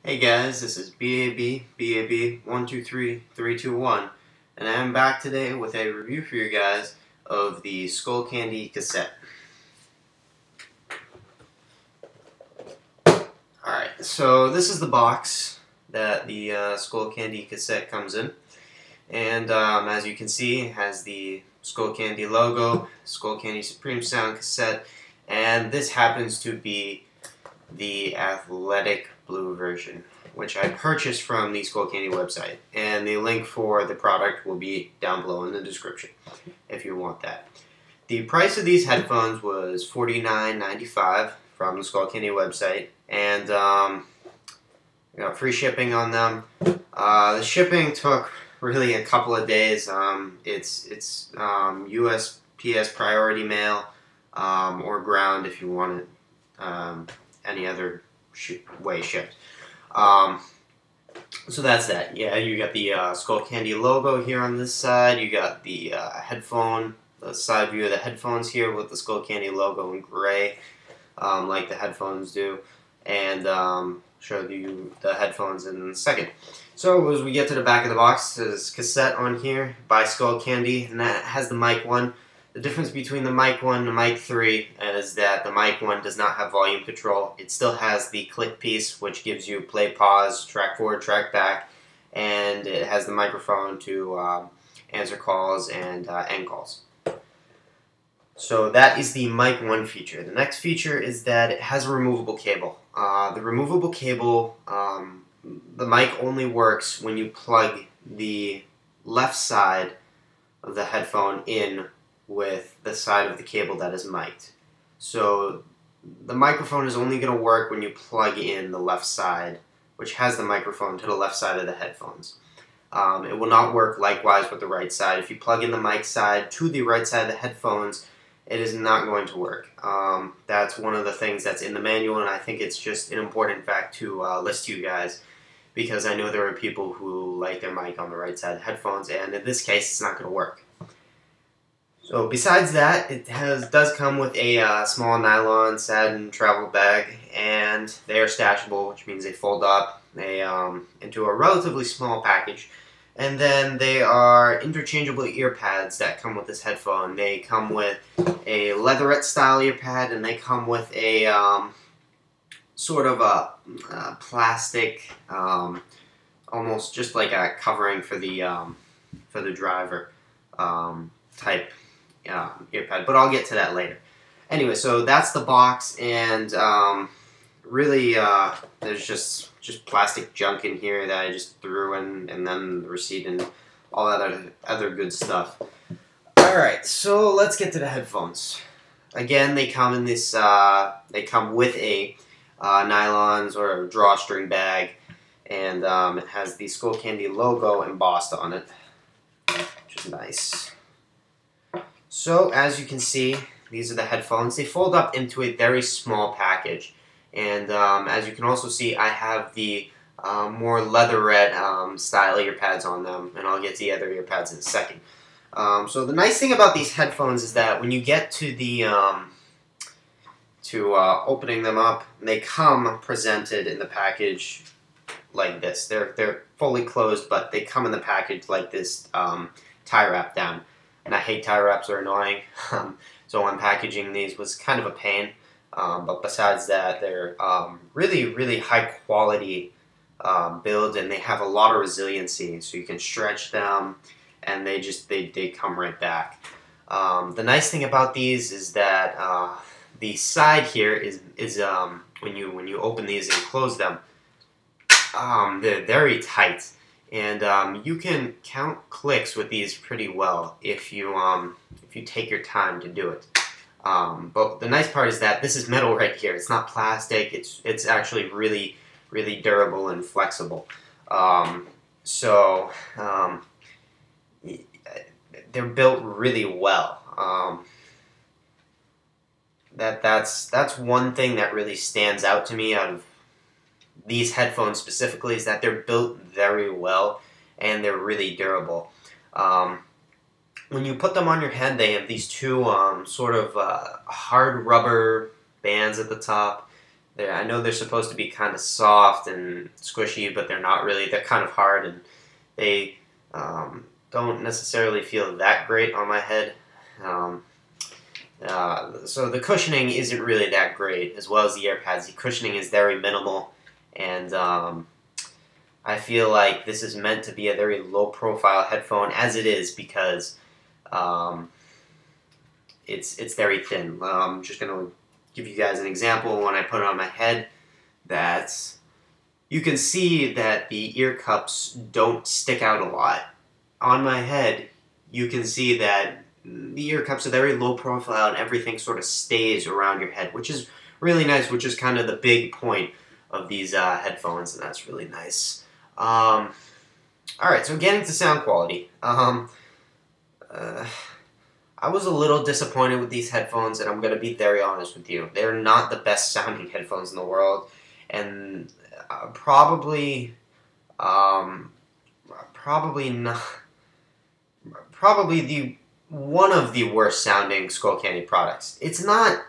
Hey guys, this is BAB123 321, and I'm back today with a review for you guys of the Skullcandy Cassette. Alright, so this is the box that the Skullcandy Cassette comes in, and as you can see, it has the Skullcandy logo, Skullcandy Supreme Sound Cassette, and this happens to be the athletic blue version, which I purchased from the Skullcandy website, and the link for the product will be down below in the description if you want that. The price of these headphones was $49.95 from the Skullcandy website, and we got free shipping on them. The shipping took really a couple of days. It's USPS priority mail or ground if you want it any other way shipped. So that's that. Yeah, you got the Skullcandy logo here on this side. You got the the side view of the headphones here with the Skullcandy logo in gray, like the headphones do, and show you the headphones in a second. So as we get to the back of the box, there's Cassette on here by Skullcandy, and that has the mic one. The difference between the mic 1 and the mic 3 is that the mic 1 does not have volume control. It still has the click piece, which gives you play, pause, track forward, track back, and it has the microphone to answer calls and end calls. So that is the mic 1 feature. The next feature is that it has a removable cable. The removable cable, the mic only works when you plug the left side of the headphone in with the side of the cable that is mic'd. So the microphone is only going to work when you plug in the left side, which has the microphone, to the left side of the headphones. It will not work likewise with the right side. If you plug in the mic side to the right side of the headphones, it is not going to work. That's one of the things that's in the manual, and I think it's just an important fact to list to you guys, because I know there are people who like their mic on the right side of the headphones, and in this case it's not going to work. So besides that, it does come with a small nylon satin travel bag, and they are stashable, which means they fold up into a relatively small package. And then they are interchangeable ear pads that come with this headphone. They come with a leatherette style ear pad, and they come with a sort of a plastic, almost just like a covering for the driver type ear pad, but I'll get to that later. Anyway, so that's the box, and really there's just plastic junk in here that I just threw in, and then the receipt and all that other good stuff. Alright, so let's get to the headphones. Again, they come in this, they come with a nylons or a drawstring bag, and it has the Skullcandy logo embossed on it, which is nice. So, as you can see, these are the headphones. They fold up into a very small package. And as you can also see, I have the more leatherette style ear pads on them, and I'll get to the other ear pads in a second. So the nice thing about these headphones is that when you get to the opening them up, they come presented in the package like this. They're fully closed, but they come in the package like this, tie wrap down. And I hate tie wraps, are annoying, so unpackaging these was kind of a pain. But besides that, they're really, really high quality build, and they have a lot of resiliency, so you can stretch them, and they come right back. The nice thing about these is that the side here is when you open these and close them, they're very tight. And you can count clicks with these pretty well if you take your time to do it. But the nice part is that this is metal right here. It's not plastic. It's actually really, really durable and flexible. They're built really well. That's one thing that really stands out to me out of these headphones specifically, is that they're built very well and they're really durable. When you put them on your head, they have these two sort of hard rubber bands at the top I know they're supposed to be kind of soft and squishy, but they're not really. They're kind of hard, and they don't necessarily feel that great on my head. Um, so the cushioning isn't really that great, as well as the ear pads. The cushioning is very minimal, and I feel like this is meant to be a very low-profile headphone, as it is, because it's very thin. I'm just gonna give you guys an example. When I put it on my head, that you can see that the ear cups don't stick out a lot. On my head, you can see that the ear cups are very low profile and everything sort of stays around your head, which is really nice, which is kind of the big point of these headphones, and that's really nice. Alright, so getting to sound quality. I was a little disappointed with these headphones, and I'm going to be very honest with you. They're not the best sounding headphones in the world, and probably not, probably one of the worst sounding Skullcandy products. It's not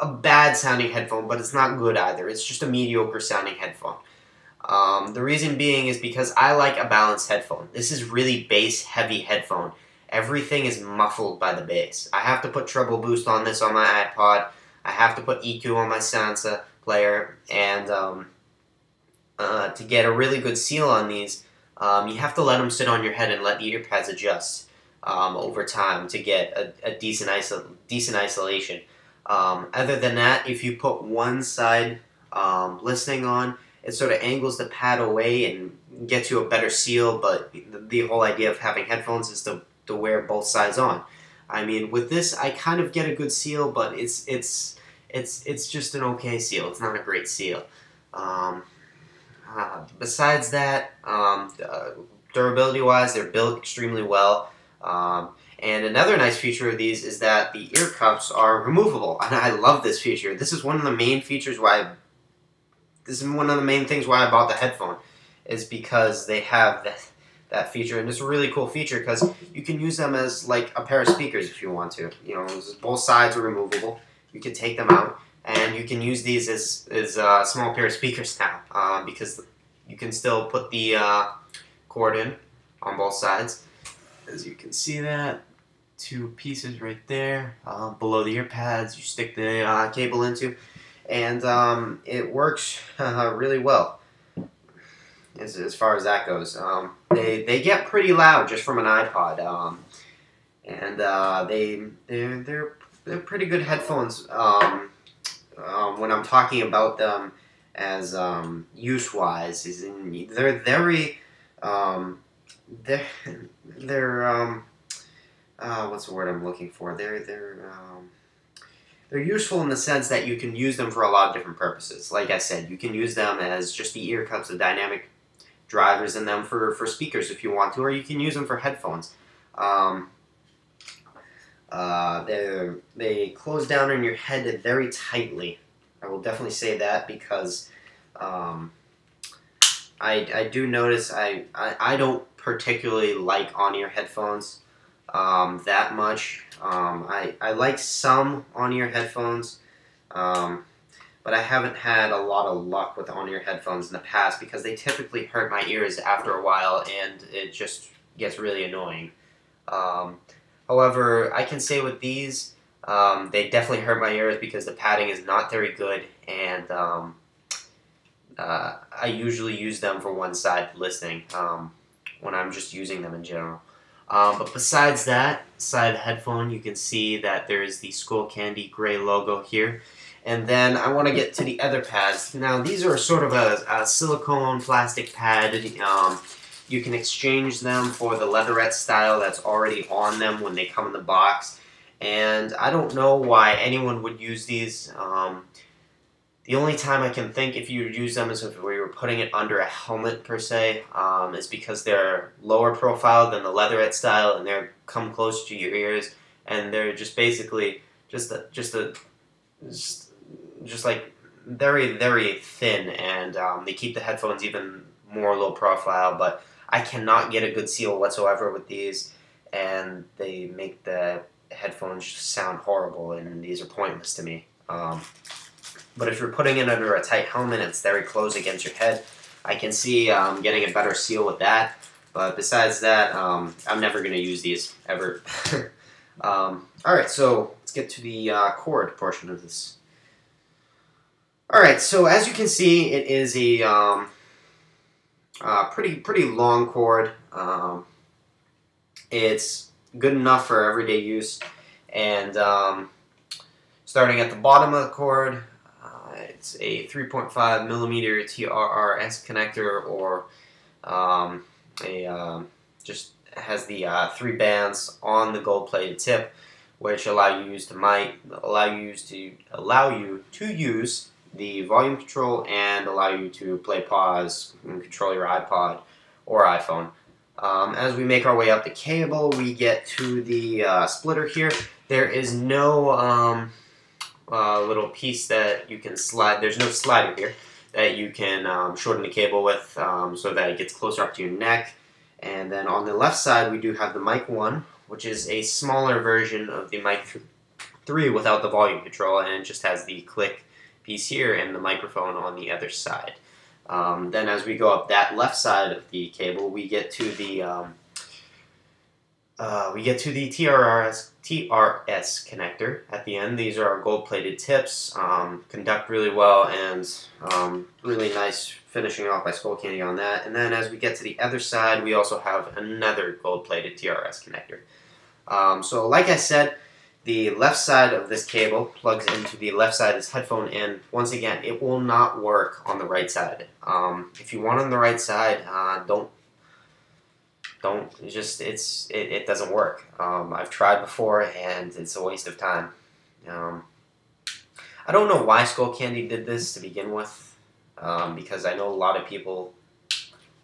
a bad sounding headphone, but it's not good either. It's just a mediocre sounding headphone. The reason being is because I like a balanced headphone. This is really bass heavy headphone. Everything is muffled by the bass. I have to put treble boost on this on my iPod. I have to put EQ on my Sansa player, and to get a really good seal on these, you have to let them sit on your head and let the ear pads adjust over time to get a decent isolation. Other than that, if you put one side listening on, it sort of angles the pad away and gets you a better seal, but the whole idea of having headphones is to wear both sides on. I mean, with this, I kind of get a good seal, but it's just an okay seal. It's not a great seal. Besides that, durability-wise, they're built extremely well. And another nice feature of these is that the ear cups are removable, and I love this feature. This is one of the main features why. This is one of the main things why I bought the headphone, is because they have that feature, and it's a really cool feature because you can use them as like a pair of speakers if you want to. You know, both sides are removable. You can take them out, and you can use these as a small pair of speakers now, because you can still put the cord in on both sides. As you can see, that two pieces right there below the ear pads, you stick the cable into, and it works really well as far as that goes. They get pretty loud just from an iPod, and they're pretty good headphones when I'm talking about them as use-wise. They're very they're what's the word I'm looking for? They're useful in the sense that you can use them for a lot of different purposes. Like I said, you can use them as just the ear cups, the dynamic drivers in them for speakers if you want to, or you can use them for headphones. They close down on your head very tightly. I will definitely say that because I do notice I don't particularly like on-ear headphones that much. I like some on-ear headphones, but I haven't had a lot of luck with on-ear headphones in the past because they typically hurt my ears after a while, and it just gets really annoying. However, I can say with these, they definitely hurt my ears because the padding is not very good, and I usually use them for one-side listening when I'm just using them in general. But besides that, side of the headphone, you can see that there is the Skullcandy gray logo here. And then I want to get to the other pads. Now, these are sort of a silicone plastic pad. You can exchange them for the leatherette style that's already on them when they come in the box. And I don't know why anyone would use these. The only time I can think if you use them is if we were putting it under a helmet per se, is because they're lower profile than the leatherette style, and they come close to your ears, and they're just basically just like very, very thin, and they keep the headphones even more low profile. But I cannot get a good seal whatsoever with these, and they make the headphones just sound horrible, and these are pointless to me. But if you're putting it under a tight helmet, it's very close against your head. I can see getting a better seal with that. But besides that, I'm never going to use these, ever. Alright, so let's get to the cord portion of this. Alright, so as you can see, it is a pretty long cord. It's good enough for everyday use. And starting at the bottom of the cord, it's a 3.5 millimeter TRRS connector, or just has the 3 bands on the gold-plated tip, which allow you to use the volume control and allow you to play pause and control your iPod or iPhone. As we make our way up the cable, we get to the splitter here. There is no little piece that you can slide. There's no slider here that you can shorten the cable with so that it gets closer up to your neck. And then on the left side, we do have the mic 1, which is a smaller version of the mic 3 without the volume control, and it just has the click piece here and the microphone on the other side. Then as we go up that left side of the cable, we get to the TRS connector at the end. These are our gold-plated tips, conduct really well, and really nice finishing off by Skullcandy on that. And then as we get to the other side, we also have another gold-plated TRS connector. So like I said, the left side of this cable plugs into the left side of this headphone, and once again, it will not work on the right side. If you want on the right side, it doesn't work. I've tried before, and it's a waste of time. I don't know why Skullcandy did this to begin with, because I know a lot of people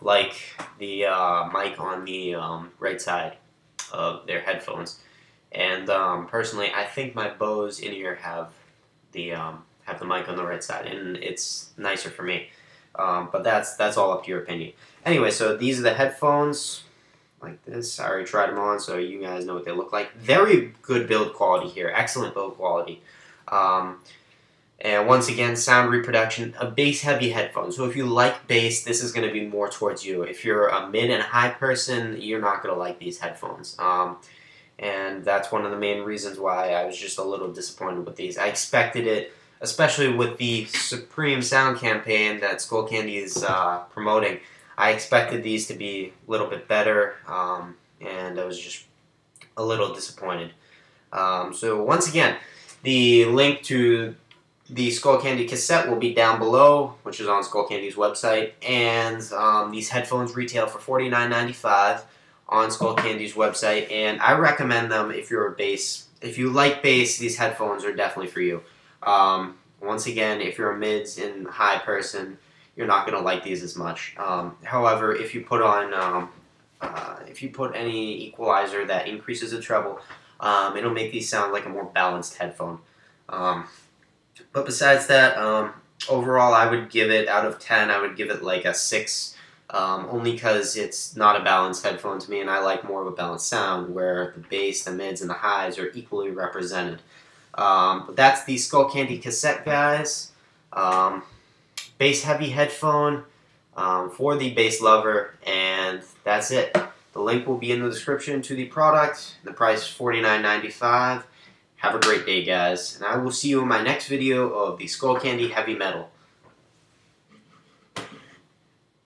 like the mic on the right side of their headphones. And personally, I think my Bose in-ear have the mic on the right side, and it's nicer for me. But that's all up to your opinion. Anyway, so these are the headphones, like this. I already tried them on, so you guys know what they look like. Very good build quality here, excellent build quality. And once again, sound reproduction, a bass-heavy headphone. So if you like bass, this is going to be more towards you. If you're a mid and high person, you're not going to like these headphones. And that's one of the main reasons why I was just a little disappointed with these. I expected it, especially with the Supreme Sound campaign that Skullcandy is promoting. I expected these to be a little bit better, and I was just a little disappointed. So once again, the link to the Skullcandy cassette will be down below, which is on Skullcandy's website, and these headphones retail for $49.95 on Skullcandy's website, and I recommend them if you're a bass. If you like bass, these headphones are definitely for you. Once again, if you're a mids and high person, you're not going to like these as much. However, if you put on, if you put any equalizer that increases the treble, it'll make these sound like a more balanced headphone. But besides that, overall, I would give it, out of 10, I would give it like a 6. Only because it's not a balanced headphone to me, and I like more of a balanced sound where the bass, the mids, and the highs are equally represented. But that's the Skullcandy cassette, guys. Bass-heavy headphone for the bass lover, and that's it. The link will be in the description to the product. The price is $49.95. Have a great day, guys, and I will see you in my next video of the Skullcandy Heavy Metal.